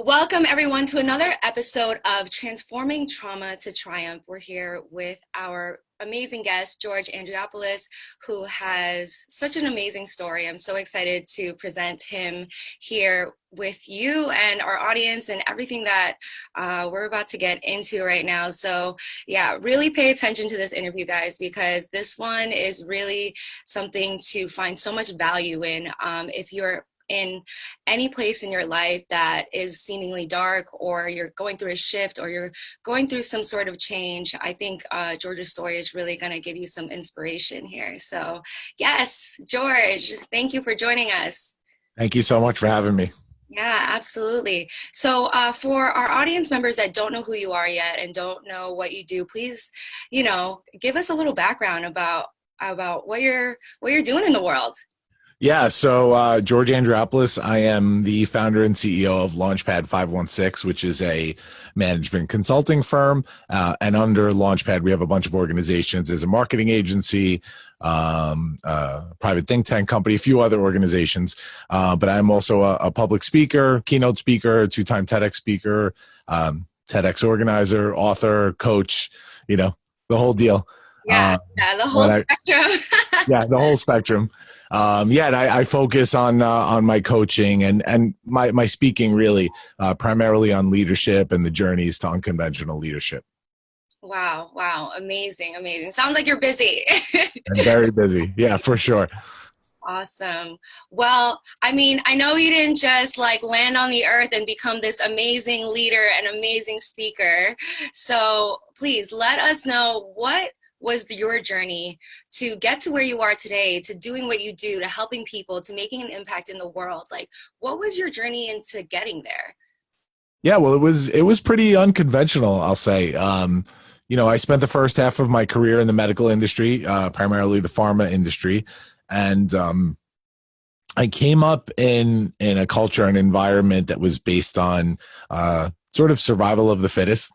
Welcome, everyone, to another episode of Transforming Trauma to Triumph. We're here with our amazing guest, George Andriopoulos, who has such an amazing story. I'm so excited to present him here with you and our audience and everything that we're about to get into right now. So yeah, really pay attention to this interview, guys, because this one is really something to find so much value in. If you're in any place in your life that is seemingly dark, or you're going through a shift, or you're going through some sort of change, I think George's story is really going to give you some inspiration here. So yes, George, thank you for joining us. Thank you so much for having me. Yeah, absolutely. So for our audience members that don't know who you are yet and don't know what you do, please, give us a little background about what you're doing in the world. Yeah, so George Andriopoulos, I am the founder and CEO of Launchpad 516, which is a management consulting firm. And under Launchpad, we have a bunch of organizations. There's a marketing agency, private think tank company, a few other organizations. But I'm also a public speaker, keynote speaker, two-time TEDx speaker, TEDx organizer, author, coach, the whole deal. Yeah, the whole spectrum. Yeah, the whole spectrum. And I focus on my coaching and my speaking, really primarily on leadership and the journeys to unconventional leadership. Wow. Amazing. Sounds like you're busy. I'm very busy. Yeah, for sure. Awesome. Well, I know you didn't just land on the earth and become this amazing leader and amazing speaker. So please let us know, what was your journey to get to where you are today, to doing what you do, to helping people, to making an impact in the world? What was your journey into getting there? Yeah, well, it was pretty unconventional, I'll say. I spent the first half of my career in the medical industry, primarily the pharma industry. And I came up in a culture and environment that was based on sort of survival of the fittest.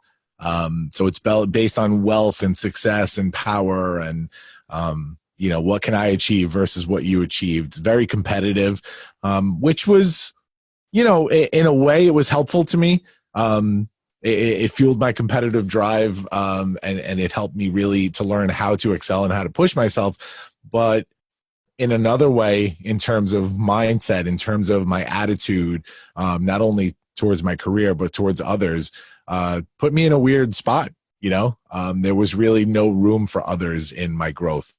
So it's based on wealth and success and power and, what can I achieve versus what you achieved. Very competitive, which was, in a way it was helpful to me. It fueled my competitive drive, and it helped me really to learn how to excel and how to push myself. But in another way, in terms of mindset, in terms of my attitude, not only towards my career, but towards others, put me in a weird spot. There was really no room for others in my growth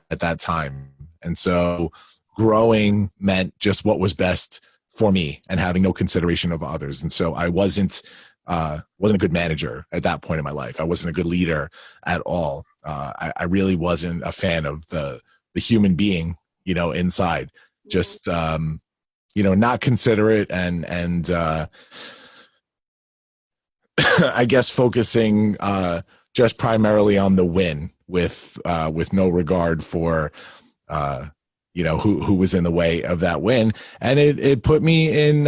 at that time. And so growing meant just what was best for me and having no consideration of others. And so I wasn't a good manager at that point in my life. I wasn't a good leader at all. I really wasn't a fan of the human being, inside, just, not considerate and I guess focusing just primarily on the win with no regard for who was in the way of that win. And it put me in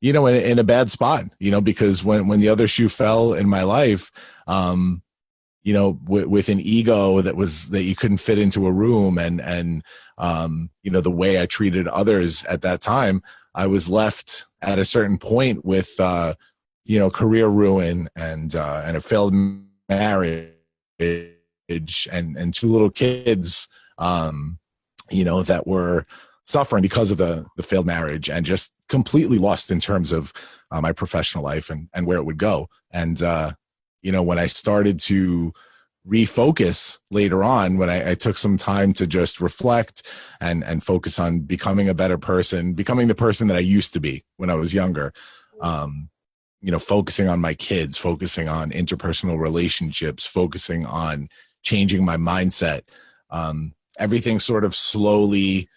in a bad spot, because when the other shoe fell in my life, with an ego that you couldn't fit into a room, and the way I treated others at that time, I was left at a certain point with career ruin and a failed marriage and two little kids, that were suffering because of the failed marriage, and just completely lost in terms of my professional life and where it would go. And, when I started to refocus later on, when I took some time to just reflect and focus on becoming a better person, becoming the person that I used to be when I was younger, focusing on my kids, focusing on interpersonal relationships, focusing on changing my mindset, everything sort of slowly,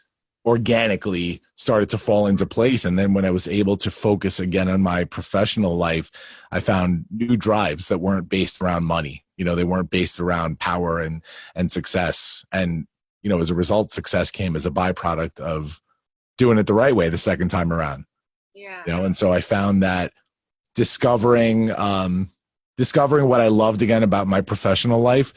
organically started to fall into place. And then when I was able to focus again on my professional life, I found new drives that weren't based around money. They weren't based around power and success. And, as a result, success came as a byproduct of doing it the right way the second time around. Yeah. And so I found that discovering what I loved again about my professional life,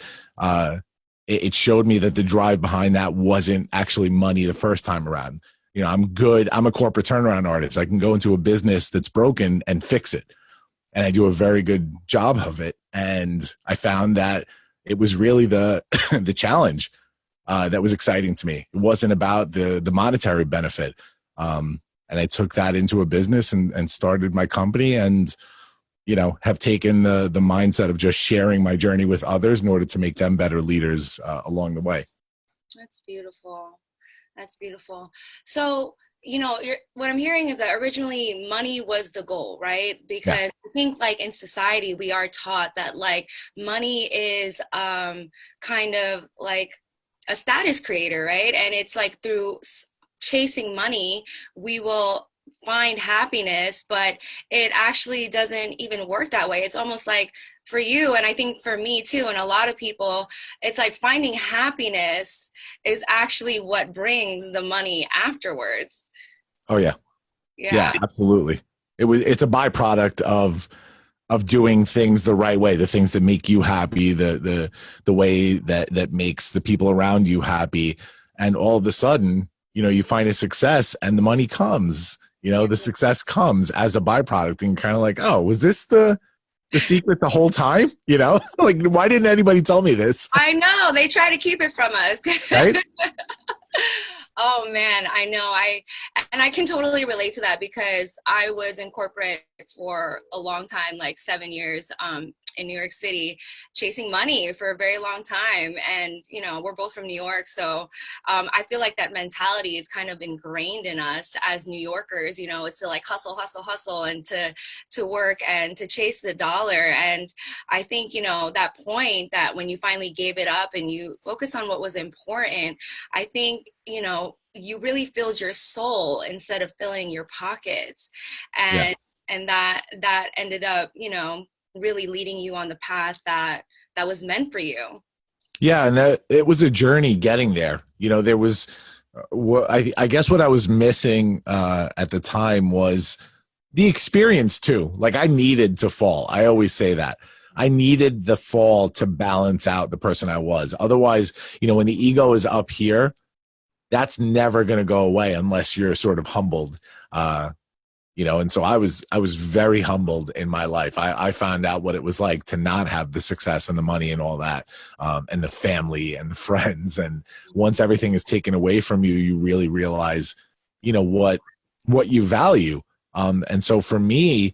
it showed me that the drive behind that wasn't actually money the first time around. I'm good. I'm a corporate turnaround artist. I can go into a business that's broken and fix it. And I do a very good job of it. And I found that it was really the the challenge that was exciting to me. It wasn't about the monetary benefit. And I took that into a business and started my company, and have taken the mindset of just sharing my journey with others in order to make them better leaders along the way. That's beautiful. That's beautiful. So, what I'm hearing is that originally money was the goal, right? Yeah. Because I think like in society, we are taught that like money is kind of like a status creator, right? And it's like through chasing money, we will find happiness, but it actually doesn't even work that way. It's almost like for you, and I think for me too, and a lot of people, it's like finding happiness is actually what brings the money afterwards. Oh yeah. Yeah. Yeah, absolutely. It's a byproduct of doing things the right way, the things that make you happy, the way that makes the people around you happy. And all of a sudden, you find a success and the money comes, the success comes as a byproduct, and kind of like, oh, was this the secret the whole time? Like, why didn't anybody tell me this? I know they try to keep it from us. Right? Oh man, I know. And I can totally relate to that because I was in corporate for a long time, like 7 years, in New York City, chasing money for a very long time. And, we're both from New York. So I feel like that mentality is kind of ingrained in us as New Yorkers, it's to like hustle, hustle, hustle, and to work and to chase the dollar. And I think, that point that when you finally gave it up and you focus on what was important, I think, you really filled your soul instead of filling your pockets. Yeah. And that ended up, really leading you on the path that was meant for you. Yeah, and that it was a journey getting there. There was, I guess what I was missing at the time was the experience too. Like, I needed to fall. I always say that. I needed the fall to balance out the person I was. Otherwise, when the ego is up here, that's never going to go away unless you're sort of humbled. And so I was very humbled in my life. I found out what it was like to not have the success and the money and all that, and the family and the friends. And once everything is taken away from you, you really realize, what you value. And so for me,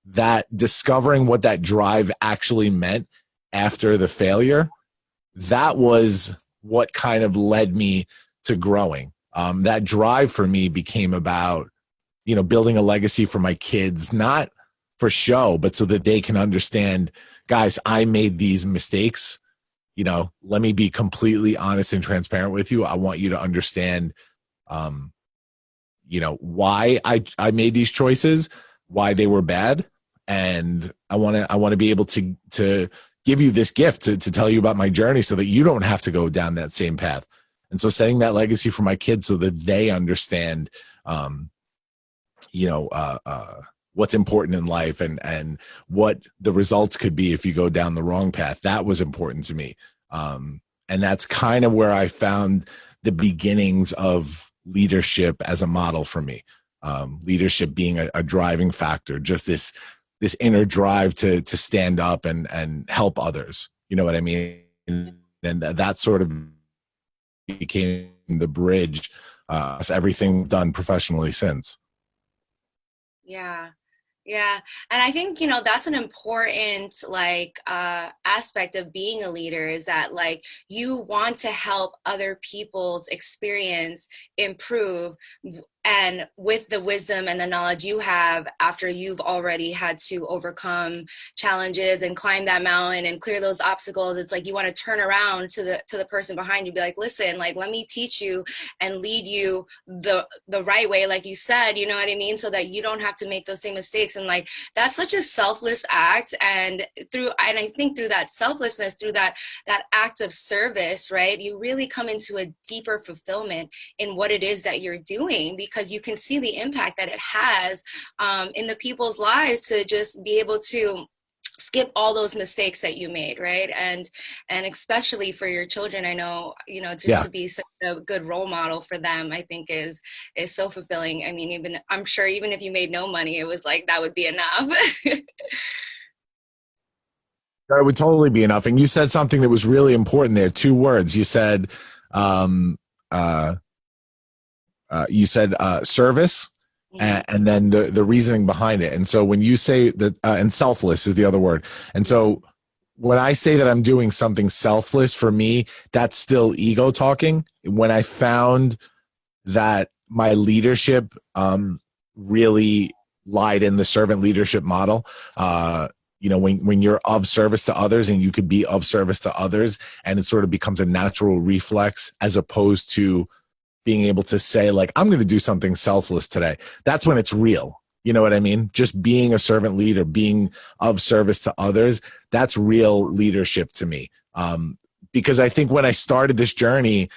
that discovering what that drive actually meant after the failure, that was what kind of led me to growing. That drive for me became about, building a legacy for my kids, not for show, but so that they can understand, guys, I made these mistakes. Let me be completely honest and transparent with you. I want you to understand, why I made these choices, why they were bad. And I want to be able to give you this gift to tell you about my journey so that you don't have to go down that same path. And so setting that legacy for my kids so that they understand, what's important in life and what the results could be if you go down the wrong path. That was important to me. And that's kind of where I found the beginnings of leadership as a model for me. Leadership being a driving factor, just this inner drive to stand up and help others. You know what I mean? And that sort of became the bridge, everything done professionally since. Yeah. Yeah. And I think, that's an important like aspect of being a leader is that like you want to help other people's experience improve, and with the wisdom and the knowledge you have after you've already had to overcome challenges and climb that mountain and clear those obstacles, it's like you want to turn around to the person behind you, be like, listen, like, let me teach you and lead you the right way, like you said, you know what I mean, so that you don't have to make those same mistakes. And like that's such a selfless act, and I think through that selflessness, through that act of service, right, you really come into a deeper fulfillment in what it is that you're doing, because you can see the impact that it has in the people's lives to just be able to skip all those mistakes that you made, right? And especially for your children, I know, just Yeah. to be such a good role model for them, I think is so fulfilling. I mean, even I'm sure even if you made no money, it was like that would be enough. That would totally be enough. And you said something that was really important there. Two words. Um, uh, you said service, Mhm. and then the reasoning behind it. And so when you say that, and selfless is the other word. And so when I say that I'm doing something selfless, for me, that's still ego talking. When I found that my leadership really lied in the servant leadership model. When you're of service to others and you could be of service to others, and it sort of becomes a natural reflex as opposed to being able to say, like, I'm going to do something selfless today. That's when it's real. You know what I mean? Just being a servant leader, being of service to others, that's real leadership to me. Because I think when I started this journey,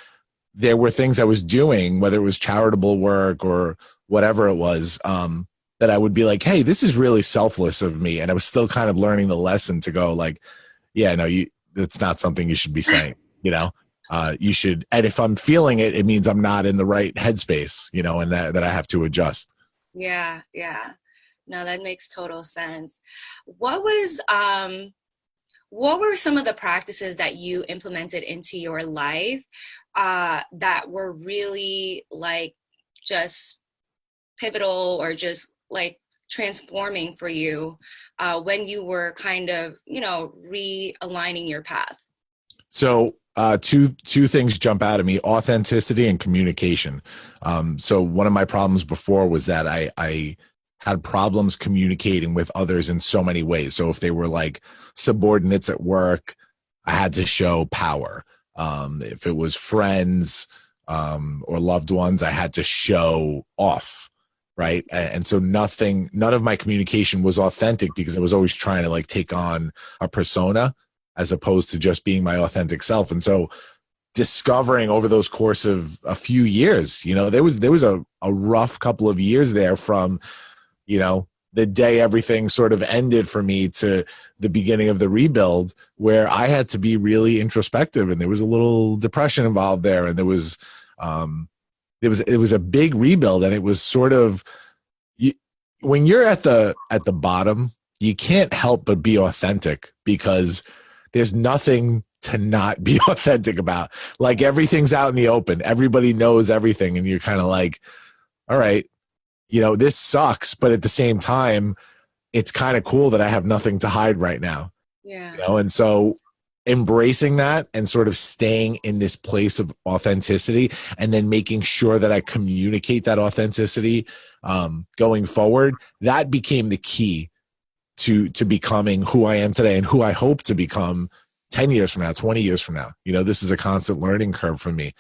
there were things I was doing, whether it was charitable work or whatever it was, that I would be like, hey, this is really selfless of me. And I was still kind of learning the lesson to go like, yeah, no, it's not something you should be saying, you know? You should, and if I'm feeling it, it means I'm not in the right headspace, and that I have to adjust. Yeah, yeah. No, that makes total sense. What was what were some of the practices that you implemented into your life that were really like just pivotal or just like transforming for you when you were kind of, realigning your path? So two things jump out at me: authenticity and communication. So one of my problems before was that I had problems communicating with others in so many ways. So if they were like subordinates at work, I had to show power. If it was friends or loved ones, I had to show off. Right. And so none of my communication was authentic because I was always trying to like take on a persona as opposed to just being my authentic self. And so discovering over those course of a few years, there was a rough couple of years there from, the day everything sort of ended for me to the beginning of the rebuild, where I had to be really introspective, and there was a little depression involved there. And um, it was a big rebuild. And it was sort of, you, when you're at the bottom, you can't help but be authentic because there's nothing to not be authentic about. Like everything's out in the open. Everybody knows everything. And you're kind of like, all right, this sucks. But at the same time, it's kind of cool that I have nothing to hide right now. Yeah. And so embracing that and sort of staying in this place of authenticity, and then making sure that I communicate that authenticity going forward, that became the key to becoming who I am today and who I hope to become 10 years from now, 20 years from now. This is a constant learning curve for me.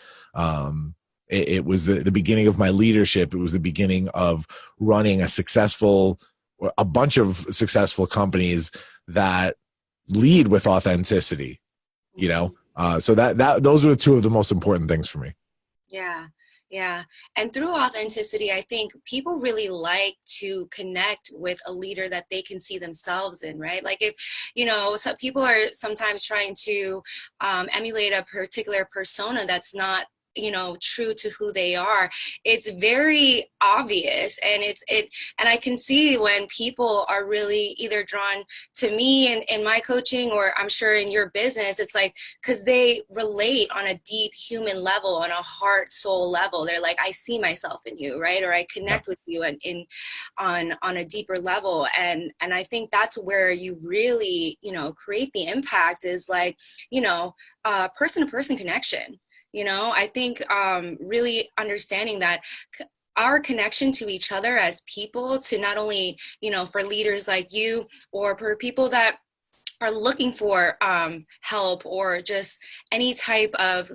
It was the beginning of my leadership. It was the beginning of running a bunch of successful companies that lead with authenticity, Mhm. so that those are two of the most important things for me. Yeah, yeah. And through authenticity, I think people really like to connect with a leader that they can see themselves in, right? Like if, some people are sometimes trying to emulate a particular persona that's not true to who they are. It's very obvious, and and I can see when people are really either drawn to me in my coaching, or I'm sure in your business, it's like because they relate on a deep human level, on a heart soul level. They're like, I see myself in you, right? Or I Yeah. connect with you and in on a deeper level. And I think that's where you really create the impact, is like person to person connection. I think really understanding that our connection to each other as people, to not only for leaders like you, or for people that are looking for help, or just any type of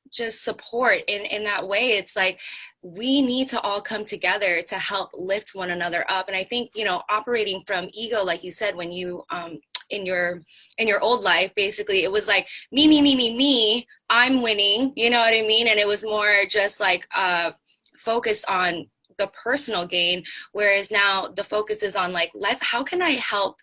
just support in that way. It's like we need to all come together to help lift one another up. And I think operating from ego, like you said, when you in your old life, basically it was like me, me, me, me, me, I'm winning, you know what I mean? And it was more just like focused on the personal gain, whereas now the focus is on like, how can I help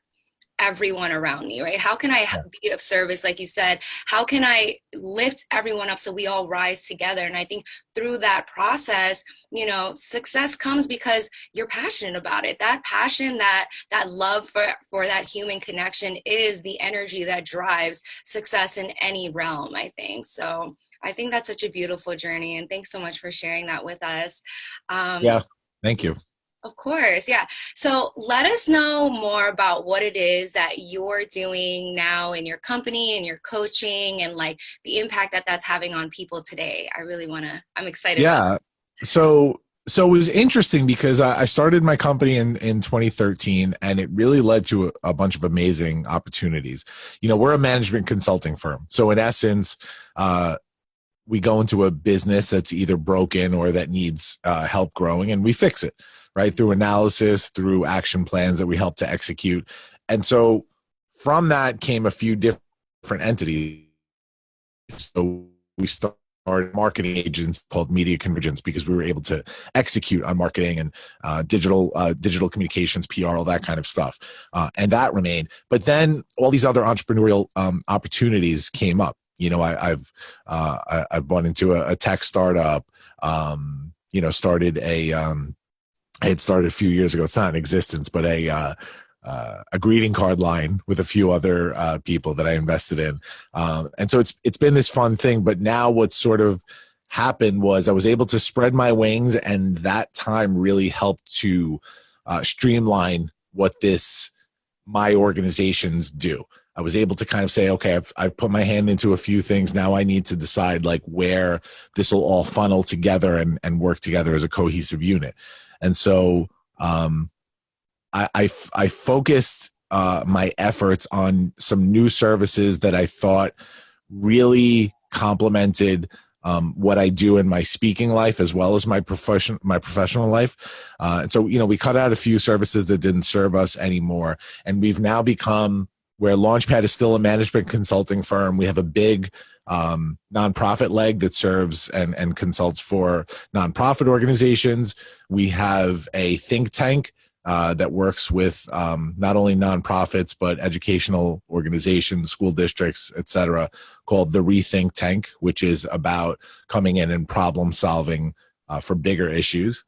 everyone around me, right? How can I be of service? Like you said, how can I lift everyone up so we all rise together? And I think through that process, you know, success comes because you're passionate about it. That passion, that love for that human connection is the energy that drives success in any realm, I think. So I think that's such a beautiful journey, and thanks so much for sharing that with us. Yeah. Thank you. Of course, yeah. So let us know more about what it is that you're doing now in your company and your coaching, and like the impact that that's having on people today. I'm excited about Yeah. So it was interesting because I started my company in 2013, and it really led to a bunch of amazing opportunities. You know, we're a management consulting firm. So in essence, we go into a business that's either broken or that needs help growing, and we fix it, right? Through analysis, through action plans that we help to execute. And so from that came a few different entities. So we started marketing agents called Media Convergence because we were able to execute on marketing and digital communications, PR, all that kind of stuff. And that remained. But then all these other entrepreneurial opportunities came up. You know, I've bought into a tech startup. You know, I had started a few years ago. It's not in existence, but a greeting card line with a few other people that I invested in, and so it's been this fun thing. But now what sort of happened was I was able to spread my wings, and that time really helped to streamline what my organizations do. I was able to kind of say, okay, I've put my hand into a few things. Now I need to decide like where this will all funnel together and work together as a cohesive unit. And so I focused my efforts on some new services that I thought really complemented what I do in my speaking life as well as my professional life. And so, you know, we cut out a few services that didn't serve us anymore, and we've now become where Launchpad is still a management consulting firm. We have a big nonprofit leg that serves and consults for nonprofit organizations. We have a think tank that works with not only nonprofits but educational organizations, school districts, etc., called the Rethink Tank, which is about coming in and problem solving for bigger issues.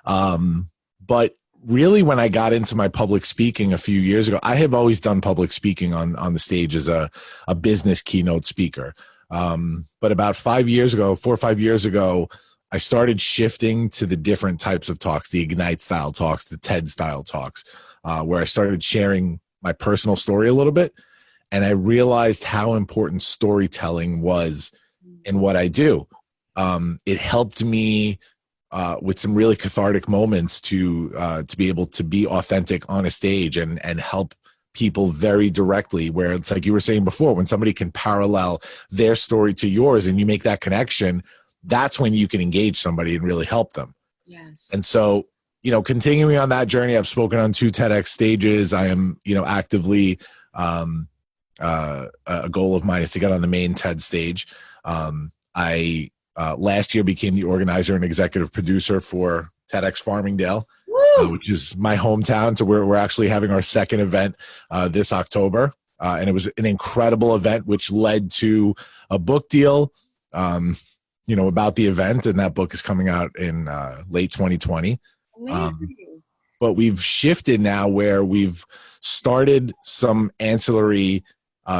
But really, when I got into my public speaking a few years ago, I have always done public speaking on the stage as a business keynote speaker. But about 4 or 5 years ago, I started shifting to the different types of talks, the Ignite style talks, the TED style talks, where I started sharing my personal story a little bit. And I realized how important storytelling was in what I do. It helped me with some really cathartic moments to be able to be authentic on a stage and help people very directly, where it's like you were saying before, when somebody can parallel their story to yours and you make that connection, that's when you can engage somebody and really help them. Yes. And so, you know, continuing on that journey, I've spoken on 2 TEDx stages. I am, you know, actively, a goal of mine is to get on the main TED stage. I last year became the organizer and executive producer for TEDx Farmingdale, which is my hometown. So we're actually having our second event this October. And it was an incredible event, which led to a book deal, you know, about the event. And that book is coming out in late 2020. Amazing. But we've shifted now where we've started some ancillary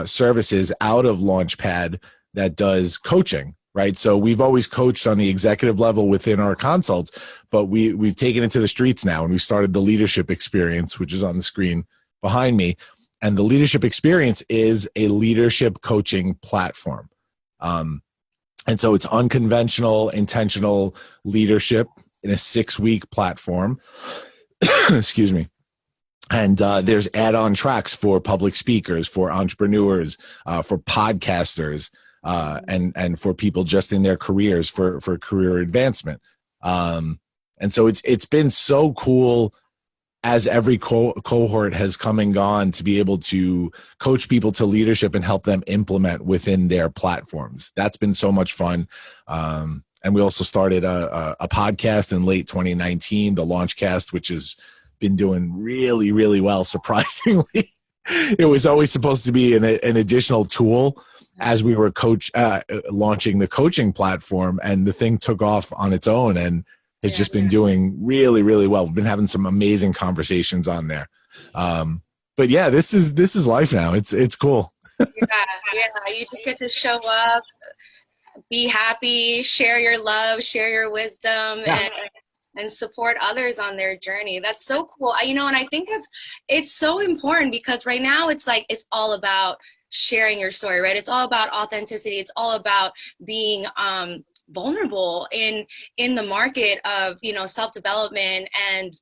services out of Launchpad that does coaching, right? So we've always coached on the executive level within our consults, but we've taken it to the streets now, and we started the leadership experience, which is on the screen behind me. And the leadership experience is a leadership coaching platform. And so it's unconventional, intentional leadership in a 6-week platform. Excuse me. And there's add-on tracks for public speakers, for entrepreneurs, for podcasters, and for people just in their careers for career advancement. And so it's been so cool as every cohort has come and gone to be able to coach people to leadership and help them implement within their platforms. That's been so much fun. And we also started a podcast in late 2019, the Launchcast, which has been doing really, really well, surprisingly. It was always supposed to be an additional tool as we were launching the coaching platform, and the thing took off on its own and has just been doing really, really well. We've been having some amazing conversations on there. But yeah, this is life now. It's cool. Yeah. You just get to show up, be happy, share your love, share your wisdom, and support others on their journey. That's so cool. And I think it's so important, because right now it's like, it's all about sharing your story, right? It's all about authenticity. It's all about being vulnerable in the market of, self-development and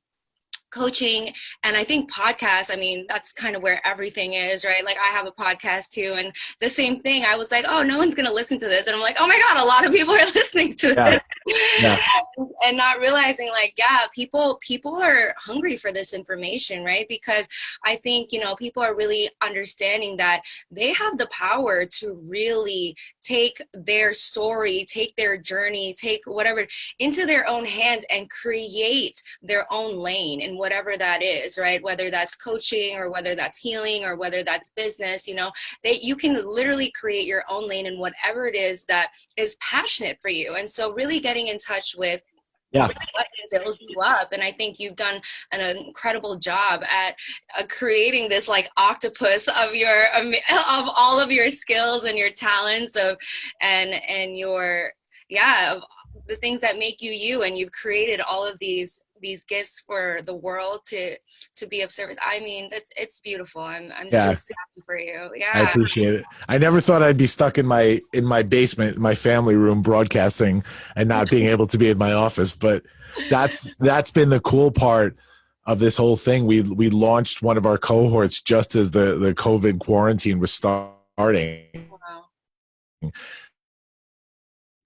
coaching. And I think podcasts, that's kind of where everything is, right? Like, I have a podcast too, and the same thing. I was like, oh, no one's gonna listen to this, and I'm like, oh my god, a lot of people are listening to this. And not realizing, like, people are hungry for this information, right? Because I think, people are really understanding that they have the power to really take their story, take their journey, take whatever into their own hands and create their own lane in whatever that is, right? Whether that's coaching, or whether that's healing, or whether that's business, you can literally create your own lane in whatever it is that is passionate for you. And so really getting in touch with what builds you up. And I think you've done an incredible job at creating this like octopus of all of your skills and your talents and your of the things that make you you. And you've created all of these gifts for the world to be of service. It's beautiful. I'm so happy for you. I appreciate it. I never thought I'd be stuck in my basement, my family room, broadcasting and not being able to be in my office. But that's been the cool part of this whole thing. We launched one of our cohorts just as the COVID quarantine was starting. Wow.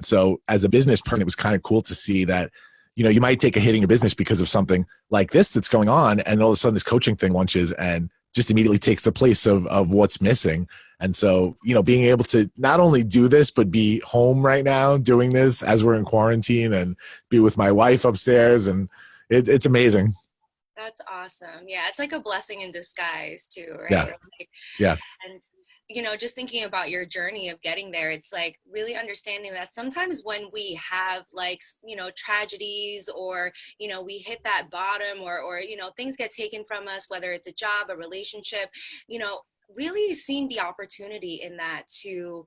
So as a business person, it was kind of cool to see that, you might take a hit in your business because of something like this that's going on, and all of a sudden this coaching thing launches and just immediately takes the place of what's missing. And so, being able to not only do this, but be home right now doing this as we're in quarantine, and be with my wife upstairs, and it's amazing. That's awesome. Yeah, it's like a blessing in disguise too, right? Yeah. And just thinking about your journey of getting there, it's like really understanding that sometimes when we have like, tragedies, or, we hit that bottom, or, things get taken from us, whether it's a job, a relationship, really seeing the opportunity in that to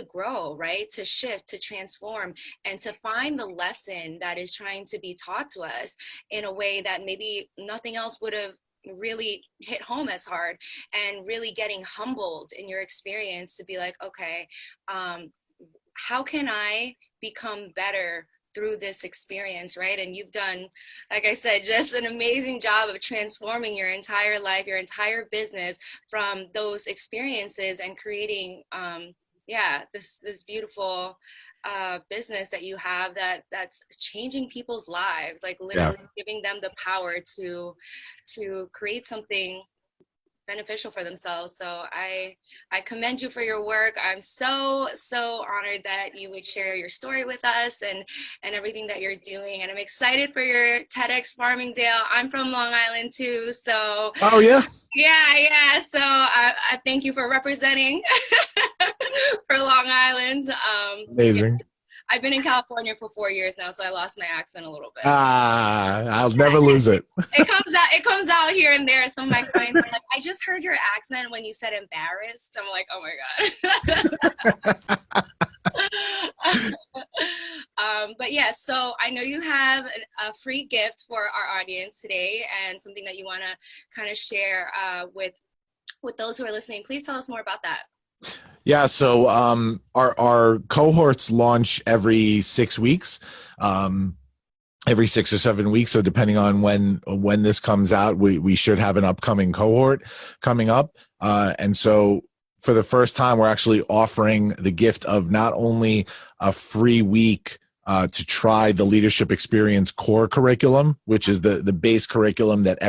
grow, right? To shift, to transform, and to find the lesson that is trying to be taught to us in a way that maybe nothing else would have really hit home as hard, and really getting humbled in your experience to be like, okay, how can I become better through this experience, right? And you've done, like I said, just an amazing job of transforming your entire life, your entire business from those experiences, and creating this beautiful business that you have that's changing people's lives, like literally giving them the power to create something beneficial for themselves. So I commend you for your work. I'm so honored that you would share your story with us and everything that you're doing. And I'm excited for your TEDx Farmingdale. I'm from Long Island too, so yeah. So I thank you for representing for Long Island. Amazing. I've been in California for 4 years now, so I lost my accent a little bit. I'll never lose it. It comes out here and there. Some of my clients are like, I just heard your accent when you said embarrassed. I'm like, oh my God. But yeah, so I know you have a free gift for our audience today, and something that you want to kind of share with those who are listening. Please tell us more about that. Yeah, so our cohorts launch every 6 weeks, every 6 or 7 weeks. So depending on when this comes out, we should have an upcoming cohort coming up. And so for the first time, we're actually offering the gift of not only a free week to try the Leadership Experience core curriculum, which is the base curriculum that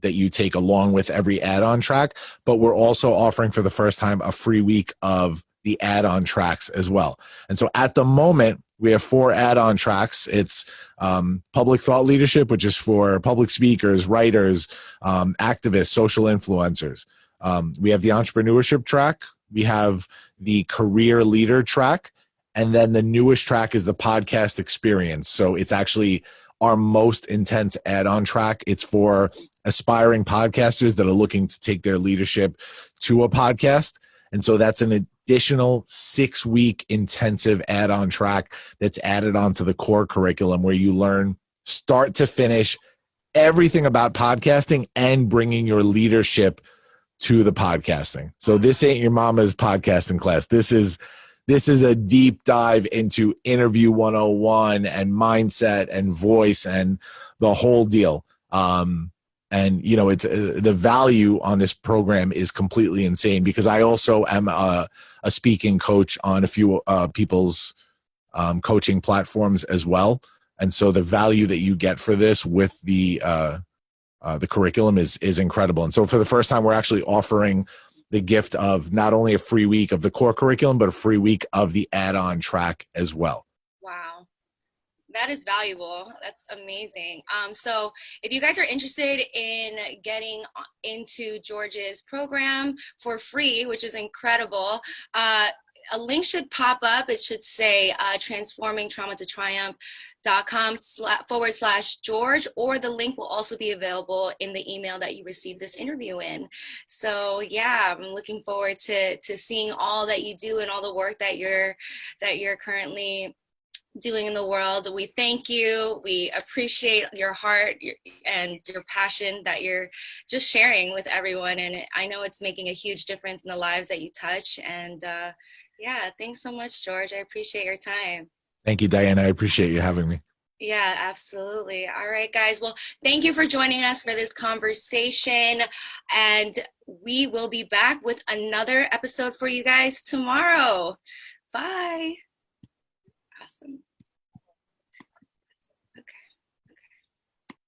that you take along with every add-on track, but we're also offering for the first time a free week of the add-on tracks as well. And so at the moment, We have 4 add-on tracks. It's public thought leadership, which is for public speakers, writers, activists, social influencers. We have the entrepreneurship track. We have the career leader track. And then the newest track is the podcast experience. So it's actually our most intense add-on track. It's for aspiring podcasters that are looking to take their leadership to a podcast. And so that's an additional 6-week intensive add-on track that's added onto the core curriculum, where you learn start to finish everything about podcasting and bringing your leadership to the podcasting. So this ain't your mama's podcasting class. This is a deep dive into interview 101 and mindset and voice and the whole deal. And it's the value on this program is completely insane, because I also am a speaking coach on a few people's coaching platforms as well. And so the value that you get for this with the curriculum is incredible. And so for the first time, we're actually offering the gift of not only a free week of the core curriculum, but a free week of the add-on track as well. Wow. That is valuable. That's amazing. So if you guys are interested in getting into George's program for free, which is incredible, a link should pop up. It should say transformingtraumatotriumph.com/George, or the link will also be available in the email that you received this interview in. So yeah, I'm looking forward to seeing all that you do and all the work that you're currently doing in the world. We thank you. We appreciate your heart and your passion that you're just sharing with everyone. And I know it's making a huge difference in the lives that you touch. And yeah, thanks so much, George. I appreciate your time. Thank you, Diana. I appreciate you having me. Yeah, absolutely. All right, guys. Well, thank you for joining us for this conversation. And we will be back with another episode for you guys tomorrow. Bye. Awesome.